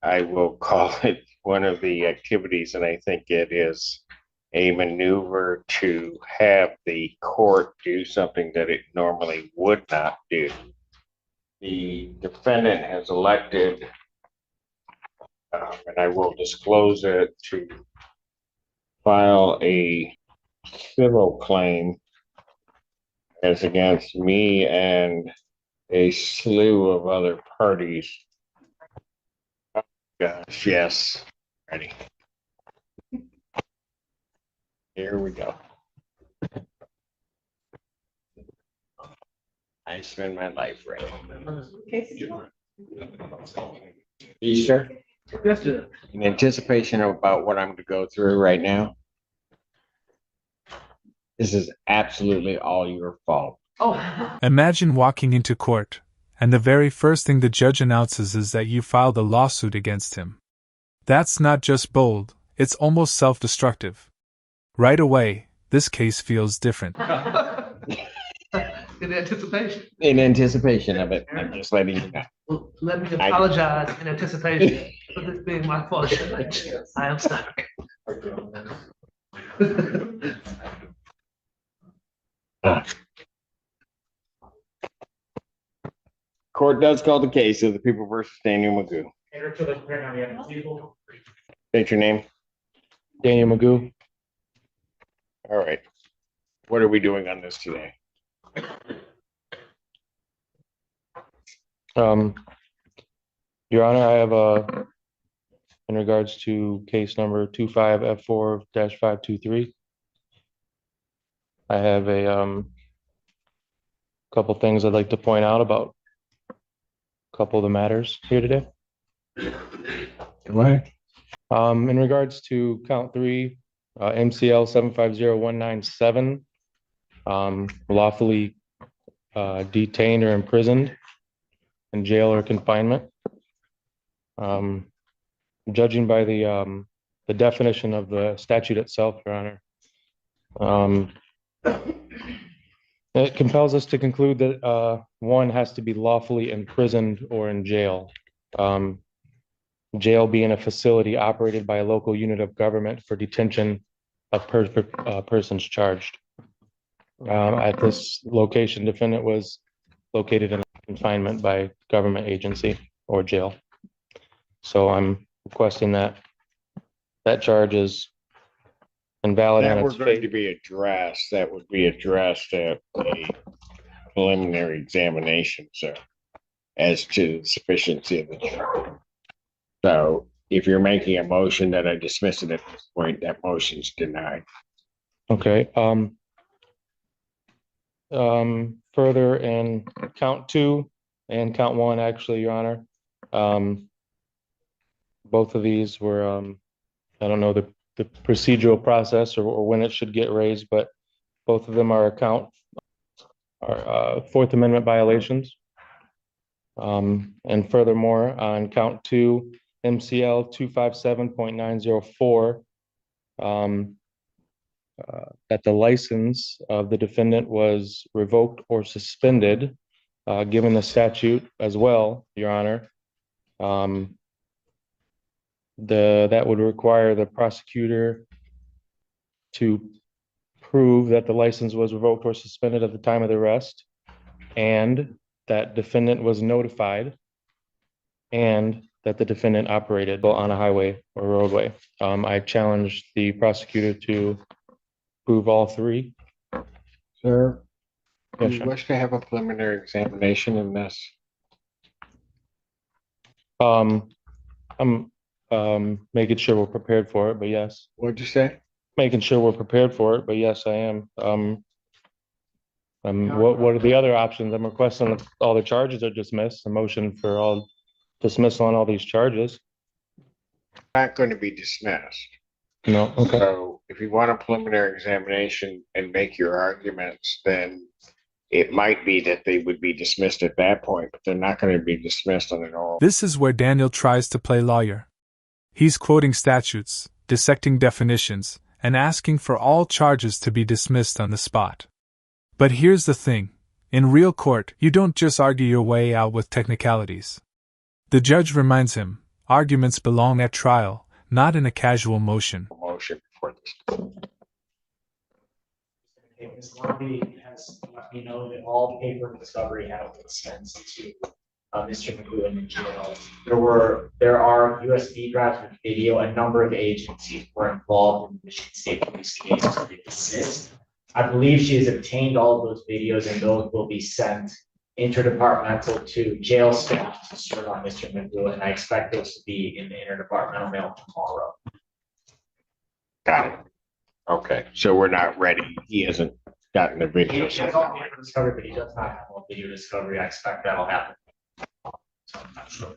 I will call it one of the activities, and I think it is a maneuver to have the court do something that it normally would not do. The defendant has elected, and I will disclose it, to file a civil claim as against me and a slew of other parties. Oh, gosh, yes. Ready. Here we go. I spend my life ready. You sure? Yes, sir. In anticipation about what I'm going to go through right now, this is absolutely all your fault. Oh. Imagine walking into court, and the very first thing the judge announces is that you filed a lawsuit against him. That's not just bold, it's almost self-destructive. Right away, this case feels different. In anticipation. In anticipation of it, I'm just letting you know. Well, let me apologize in anticipation for this being my fault. I am sorry. Court does call the case of the people versus Daniel Magoo. State your name. Daniel Magoo. All right. What are we doing on this today? Your Honor, I have in regards to case number 25F4-523, I have a couple things I'd like to point out about a couple of the matters here today. What? In regards to count 3, MCL 750197, lawfully detained or imprisoned in jail or confinement. Judging by the definition of the statute itself, Your Honor, it compels us to conclude that one has to be lawfully imprisoned or in jail. Jail being a facility operated by a local unit of government for detention of persons charged. At this location, defendant was located in confinement by government agency or jail. So I'm requesting that charge is invalid on That were its going to face. be addressed. That would be addressed at the preliminary examination, sir, as to the sufficiency of the charge. So if you're making a motion that I dismiss it at this point, that motion's denied. Okay. Further in count 2 and count 1, actually, Your Honor, both of these were, I don't know the procedural process or when it should get raised, but both of them are Fourth Amendment violations. And furthermore, on count 2, MCL 257.904, that the license of the defendant was revoked or suspended, given the statute as well, Your Honor. That would require the prosecutor to prove that the license was revoked or suspended at the time of the arrest, and that defendant was notified, and that the defendant operated on a highway or roadway. I challenged the prosecutor to prove all 3. Sir, do Yes, you sir. wish to have a preliminary examination in this? I'm making sure we're prepared for it, but yes. What'd you say? Making sure we're prepared for it, but yes, I am. What are the other options? I'm requesting that all the charges are dismissed, a motion for all dismissal on all these charges. Not going to be dismissed. No, okay. So if you want a preliminary examination and make your arguments, then it might be that they would be dismissed at that point, but they're not going to be dismissed on an oral. This is where Daniel tries to play lawyer. He's quoting statutes, dissecting definitions, and asking for all charges to be dismissed on the spot. But here's the thing. In real court, you don't just argue your way out with technicalities. The judge reminds him, Arguments belong at trial, not in a casual motion. Motion for this. Ms. Lobby has let me know that all paper discovery has been sent to Mr. Magoo in the jail. There are USB drives with video. A number of agencies were involved in the Michigan State Police case to assist. I believe she has obtained all of those videos, and those will be sent interdepartmental to jail staff to serve on Mr. Magoo, and I expect those to be in the interdepartmental mail tomorrow. Got it. Okay, so we're not ready. He hasn't gotten the He video. has all paper discovery, but he does not have all video discovery. I expect that'll happen. So I'm not sure.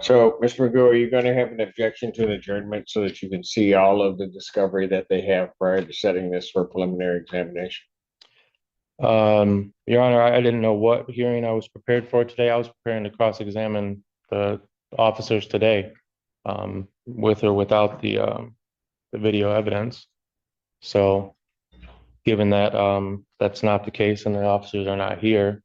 So, Mr. Magoo, are you going to have an objection to an adjournment so that you can see all of the discovery that they have prior to setting this for preliminary examination? Your Honor, I didn't know what hearing I was prepared for today. I was preparing to cross-examine the officers today, with or without the video evidence. So, given that that's not the case and the officers are not here,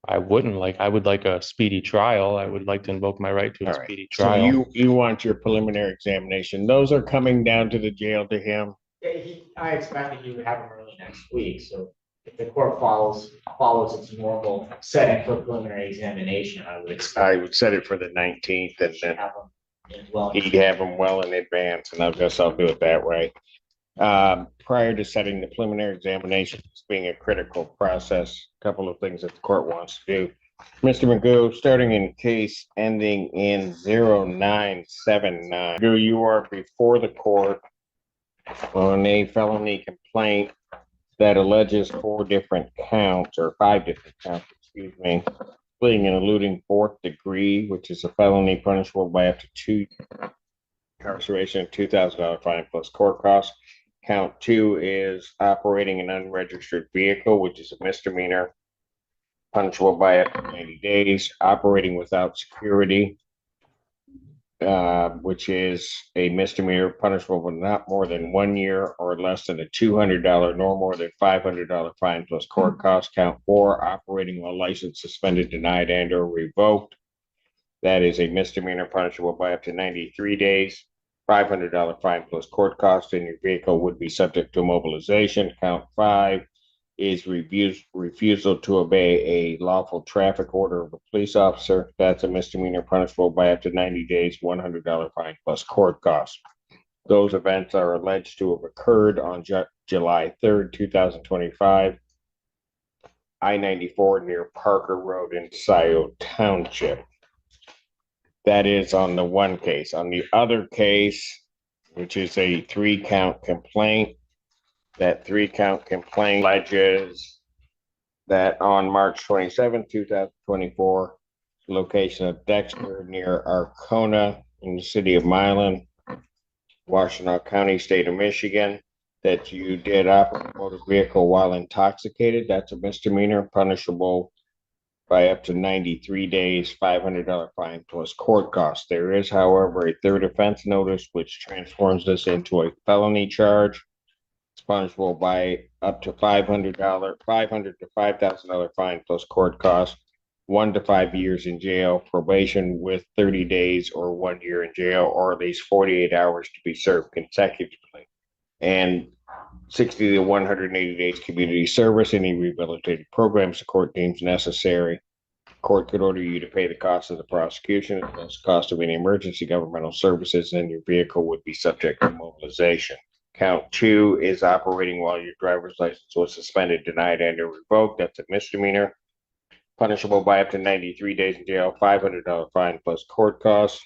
I would like a speedy trial. I would like to invoke my right to a All right. speedy So trial. you want your preliminary examination. Those are coming down to the jail to him. I expected you would have them early next week, so if the court follows its normal setting for preliminary examination, I would expect. I would set it for the 19th and then have them in well. he'd have them well in advance, and I'll do it that way. Prior to setting the preliminary examination, it's being a critical process, a couple of things that the court wants to do. Mr. Magoo, starting in case ending in 0979, Magoo, you are before the court on a felony complaint that alleges 5 different counts, excuse me, fleeing and eluding 4th degree, which is a felony punishable by up to 2 incarceration, $2,000 fine plus court costs. Count 2 is operating an unregistered vehicle, which is a misdemeanor, punishable by up to 90 days. Operating without security, which is a misdemeanor, punishable with not more than 1 year or less than a $200 nor more than $500 fine plus court costs. Count 4, operating while license suspended, denied, and or revoked. That is a misdemeanor, punishable by up to 93 days. $500 fine plus court costs, and your vehicle would be subject to mobilization. Count 5 is refusal to obey a lawful traffic order of a police officer. That's a misdemeanor, punishable by up to 90 days, $100 fine plus court costs. Those events are alleged to have occurred on July 3rd, 2025, I-94 near Parker Road in Scioto Township. That is on the one case. On the other case, which is a 3-count complaint, that 3-count complaint alleges that on March 27, 2024, location of Dexter near Arcona in the city of Milan, Washtenaw County, state of Michigan, that you did operate a motor vehicle while intoxicated. That's a misdemeanor, punishable by up to 93 days, $500 fine plus court costs. There is, however, a third offense notice, which transforms this into a felony charge. It's punishable by up to $500 to $5,000 fine plus court costs, 1 to 5 years in jail, probation with 30 days or 1 year in jail, or at least 48 hours to be served consecutively, and 60 to 180 days community service, any rehabilitative programs the court deems necessary. Court could order you to pay the cost of the prosecution, plus the cost of any emergency governmental services, and your vehicle would be subject to mobilization. Count 2 is operating while your driver's license was suspended, denied, and or revoked. That's a misdemeanor, punishable by up to 93 days in jail, $500 fine plus court costs.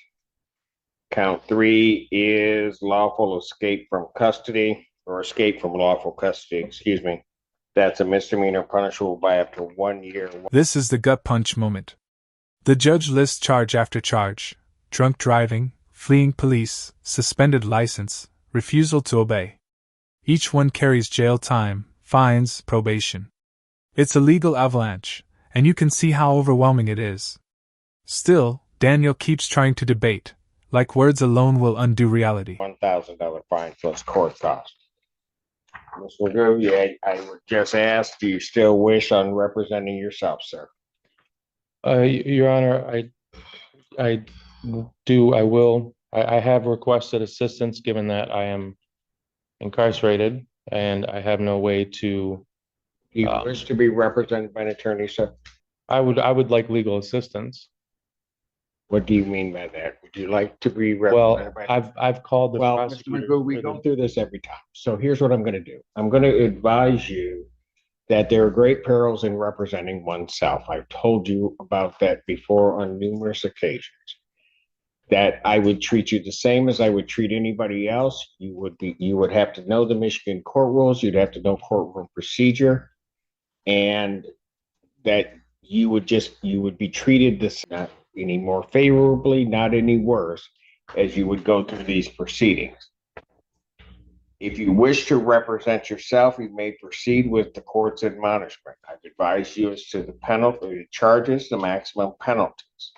Count 3 is lawful escape from custody, or escape from lawful custody, excuse me. That's a misdemeanor, punishable by up to 1 year. This is the gut punch moment. The judge lists charge after charge: drunk driving, fleeing police, suspended license, refusal to obey. Each one carries jail time, fines, probation. It's a legal avalanche, and you can see how overwhelming it is. Still, Daniel keeps trying to debate, like words alone will undo reality. $1,000 fine plus court costs. Mr. Magoo, yeah, I would just ask, do you still wish on representing yourself, sir? Your Honor, I have requested assistance, given that I am incarcerated and I have no way to, Do you wish to be represented by an attorney, sir? I would like legal assistance. What do you mean by that? Would you like to be Well, represented by? I've called the Well, Mr. prosecutor. Magoo, we for go the- through this every time. So here's what I'm going to do. I'm going to advise you that there are great perils in representing oneself. I've told you about that before on numerous occasions. That I would treat you the same as I would treat anybody else. You would have to know the Michigan court rules. You'd have to know courtroom procedure, and that you would be treated this not any more favorably, not any worse, as you would go through these proceedings. If you wish to represent yourself, you may proceed with the court's admonishment. I've advised you as to the penalty, the charges, the maximum penalties.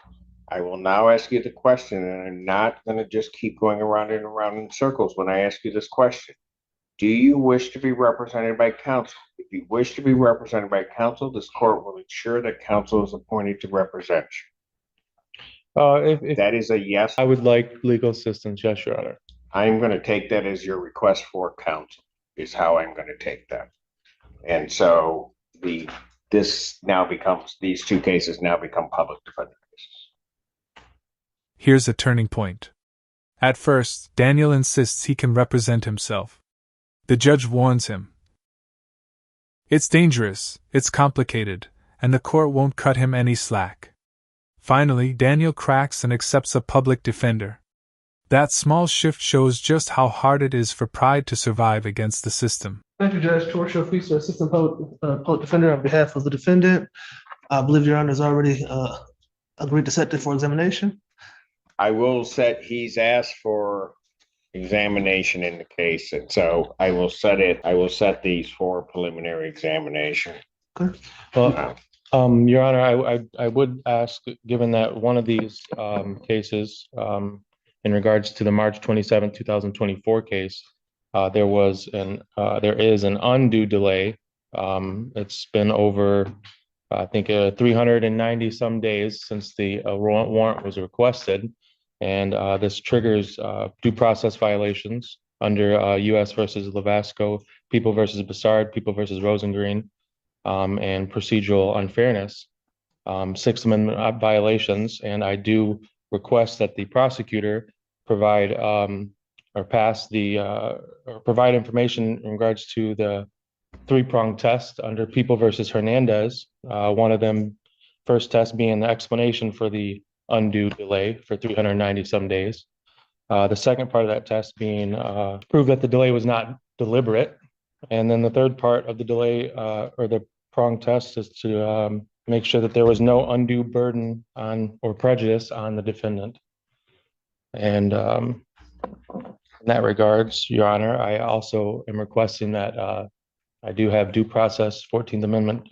I will now ask you the question, and I'm not going to just keep going around and around in circles when I ask you this question. Do you wish to be represented by counsel? If you wish to be represented by counsel, this court will ensure that counsel is appointed to represent you. If That is a yes. I would like legal assistance, yes, Your Honor. I'm going to take that as your request for counsel, is how I'm going to take that. And so these two cases now become public defender cases. Here's a turning point. At first, Daniel insists he can represent himself. The judge warns him. It's dangerous, it's complicated, and the court won't cut him any slack. Finally, Daniel cracks and accepts a public defender. That small shift shows just how hard it is for pride to survive against the system. Thank you, Judge. Torture Feaster, Assistant Public Defender on behalf of the defendant. I believe Your Honor has already agreed to set it for examination. He's asked for examination in the case, and so I will set these for preliminary examination. Okay. Well, Your Honor, I would ask, given that one of these cases, in regards to the March 27, 2024 case, there is an undue delay. It's been over, I think, 390 some days since the warrant was requested. And this triggers due process violations under U.S. versus Levasco, People versus Bassard, People versus Rosengreen, and procedural unfairness, Sixth Amendment violations. And I do request that the prosecutor provide provide information in regards to the three-pronged test under People versus Hernandez. One of them, first test being the explanation for the undue delay for 390 some days. The second part of that test being prove that the delay was not deliberate. And then the third part of the delay or the prong test is to make sure that there was no undue burden on or prejudice on the defendant. And in that regards, Your Honor, I also am requesting that I do have due process 14th Amendment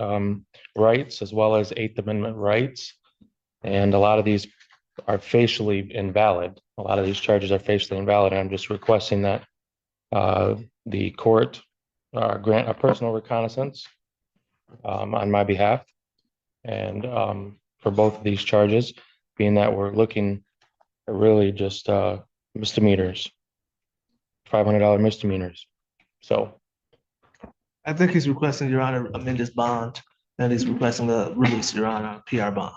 rights as well as 8th Amendment rights. And a lot of these are facially invalid. A lot of these charges are facially invalid. And I'm just requesting that the court grant a personal reconnaissance on my behalf. And for both of these charges, being that we're looking at really just misdemeanors, $500 misdemeanors. So I think he's requesting, Your Honor, amend his bond, and he's requesting the release, Your Honor, PR bond.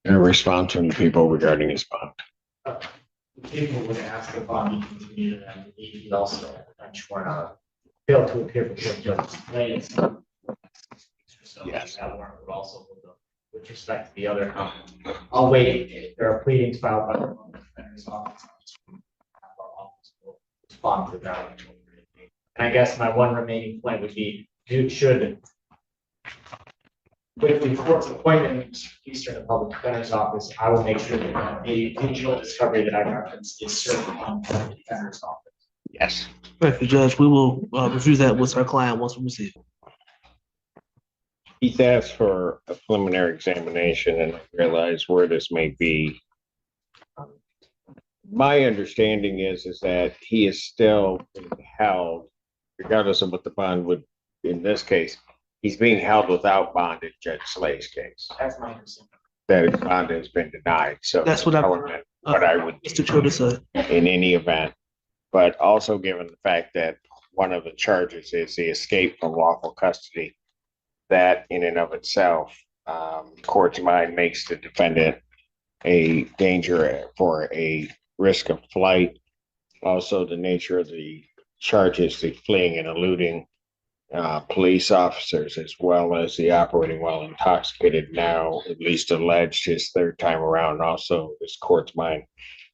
A response from the people regarding his bond. People would ask the bond to continue, and he also, I'm sure, failed to appear before judges. Yes. That warrant would also hold up with respect to the other. I'll wait. There are pleadings filed by the defender's office. Our office will respond to that. And I guess my one remaining point would be, should with the court's appointment to Eastern the Public Defender's Office, I will make sure that the digital discovery that I referenced is served on the defender's office. Yes. Thank you, Judge. We will review that with our client once we receive it. He's asked for a preliminary examination, and I realize where this may be. My understanding is that he is still being held, regardless of what the bond would, in this case, he's being held without bond in Judge Slay's case. That's my understanding. that his bond has been denied, so. That's what I- What I would. Mr. Trill said. In any event, but also given the fact that one of the charges is the escape from lawful custody, that in and of itself, court's mind makes the defendant a danger for a risk of flight. Also, the nature of the charges, the fleeing and eluding police officers, as well as the operating while intoxicated, now at least alleged his third time around. Also, this court's mind,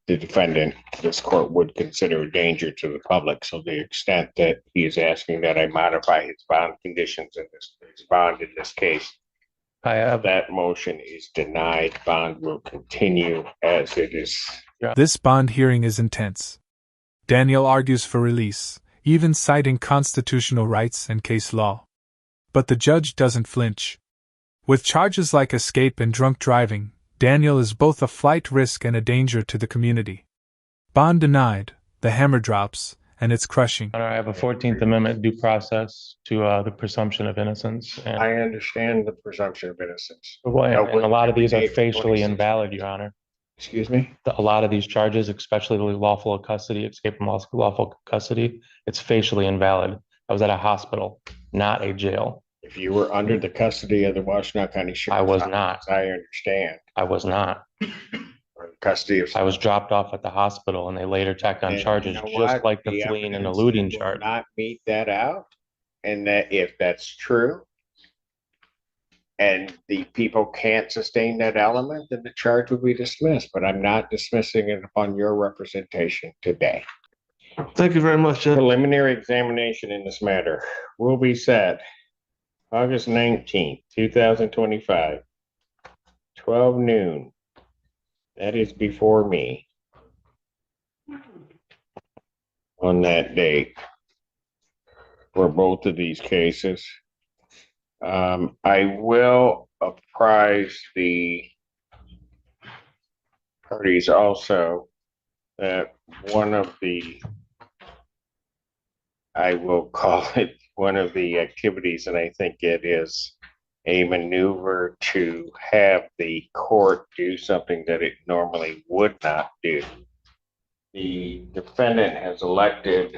the defendant, this court would consider a danger to the public. So the extent that he is asking that I modify his bond conditions in his bond in this case, I have that motion is denied. Bond will continue as it is. This bond hearing is intense. Daniel argues for release, even citing constitutional rights and case law. But the judge doesn't flinch. With charges like escape and drunk driving, Daniel is both a flight risk and a danger to the community. Bond denied, the hammer drops, and it's crushing. Your Honor, I have a 14th Amendment due process to the presumption of innocence. And, I understand the presumption of innocence. and a lot of these are facially invalid, Your Honor. Excuse me? A lot of these charges, especially the lawful custody, escape from lawful custody, it's facially invalid. I was at a hospital, not a jail. If you were under the custody of the Washtenaw County Sheriff's I was Office, not. I understand. I was not. Or custody of. I was dropped off at the hospital and they later tacked on And charges you know just what? like the fleeing and evidence eluding will charge. Not meet that out, and that if that's true, and the people can't sustain that element, then the charge will be dismissed. But I'm not dismissing it upon your representation today. Thank you very much, Judge. Preliminary examination in this matter will be set August 19th, 2025, 12 noon. That is before me on that date for both of these cases. I will apprise the parties also that one of the, I will call it one of the activities, and I think it is a maneuver to have the court do something that it normally would not do. The defendant has elected,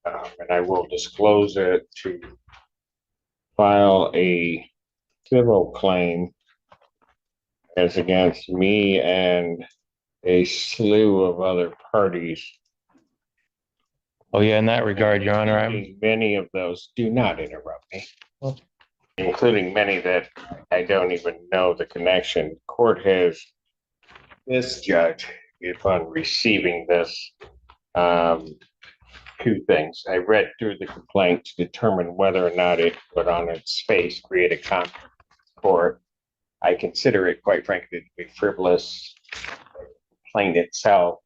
and I will disclose it, to file a civil claim as against me and a slew of other parties. Oh yeah, in that regard, Your Honor, Many of those, do not interrupt me, including many that I don't even know the connection. Court has, this judge, upon receiving this, two things. I read through the complaint to determine whether or not it would on its face create a conflict with court. I consider it, quite frankly, to be frivolous. The complaint itself,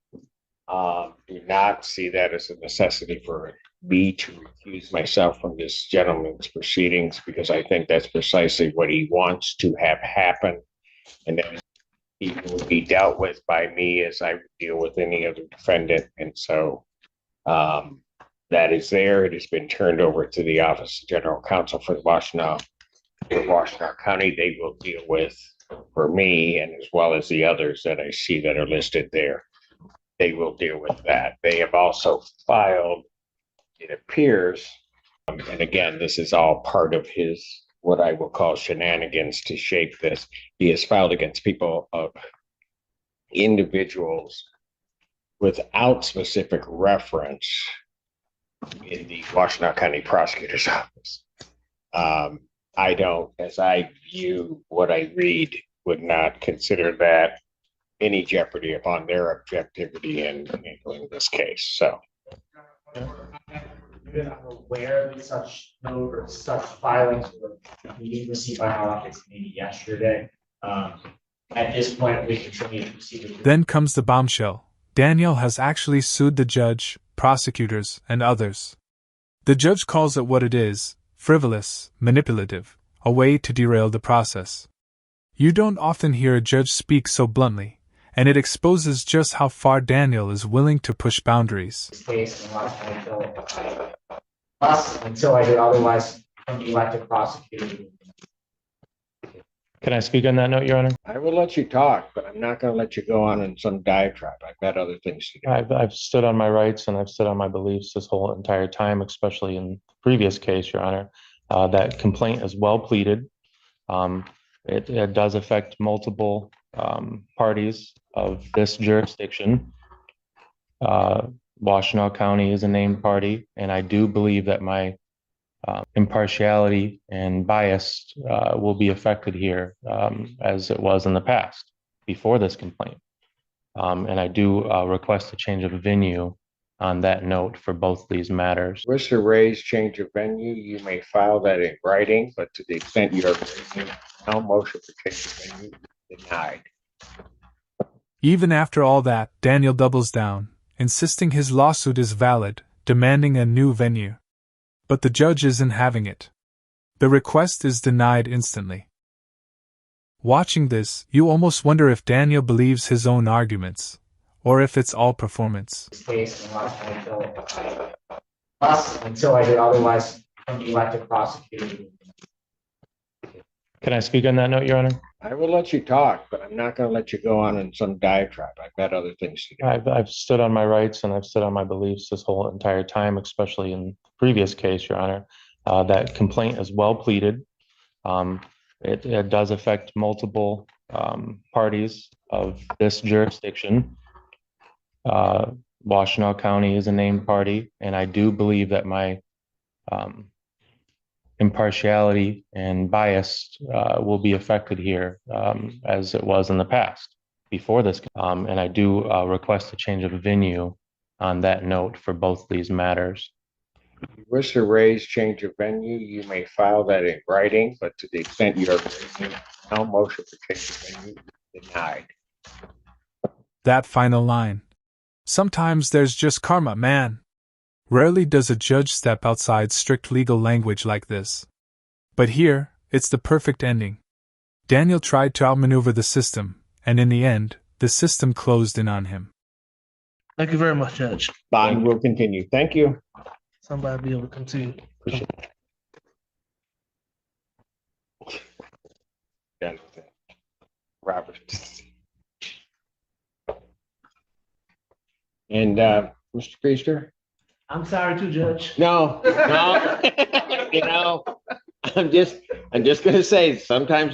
do not see that as a necessity for me to recuse myself from this gentleman's proceedings, because I think that's precisely what he wants to have happen. And then he will be dealt with by me as I would deal with any other defendant. And so that is there. It has been turned over to the Office of General Counsel for the Washtenaw County. They will deal with, for me, and as well as the others that I see that are listed there, they will deal with that. They have also filed, it appears, and again, this is all part of his, what I will call shenanigans to shape this. He has filed against people of individuals without specific reference in the Washtenaw County Prosecutor's Office. I don't, as I view what I read, would not consider that any jeopardy upon their objectivity in handling this case. So. I'm aware that such note or such filings were being received by our office maybe yesterday. At this point, we continue to proceed. Then comes the bombshell. Daniel has actually sued the judge, prosecutors, and others. The judge calls it what it is: frivolous, manipulative, a way to derail the process. You don't often hear a judge speak so bluntly, and it exposes just how far Daniel is willing to push boundaries. Until I do otherwise from the elected prosecutor. Can I speak on that note, Your Honor? I will let you talk, but I'm not gonna let you go on in some diatribe. I've got other things to do. I've stood on my rights and I've stood on my beliefs this whole entire time, especially in the previous case, Your Honor. That complaint is well pleaded. It does affect multiple parties of this jurisdiction. Washtenaw County is a named party, and I do believe that my impartiality and bias will be affected here, as it was in the past before this complaint. And I do request a change of venue on that note for both these matters. Wish to raise change of venue, you may file that in writing, but to the extent you are raising no motion for change of venue, denied. Even after all that, Daniel doubles down, insisting his lawsuit is valid, demanding a new venue. But the judge isn't having it. The request is denied instantly. Watching this, you almost wonder if Daniel believes his own arguments, or if it's all performance. Case until I do otherwise, I'm elected prosecutor. Can I speak on that note, Your Honor? I will let you talk, but I'm not gonna let you go on in some diatribe. I've got other things to do. I've stood on my rights and I've stood on my beliefs this whole entire time, especially in the previous case, Your Honor. That complaint is well pleaded. It does affect multiple parties of this jurisdiction. Washtenaw County is a named party, and I do believe that my impartiality and bias will be affected here, as it was in the past before this. And I do request a change of venue on that note for both these matters. If you wish to raise change of venue, you may file that in writing, but to the extent you are raising no motion for change of venue, denied. That final line. Sometimes there's just karma, man. Rarely does a judge step outside strict legal language like this. But here, it's the perfect ending. Daniel tried to outmaneuver the system, and in the end, the system closed in on him. Thank you very much, Judge. Bond will continue. Thank you. Somebody be able to continue. Robert. And Mr. Priester? I'm sorry too, Judge. No, no, I'm just gonna say, sometimes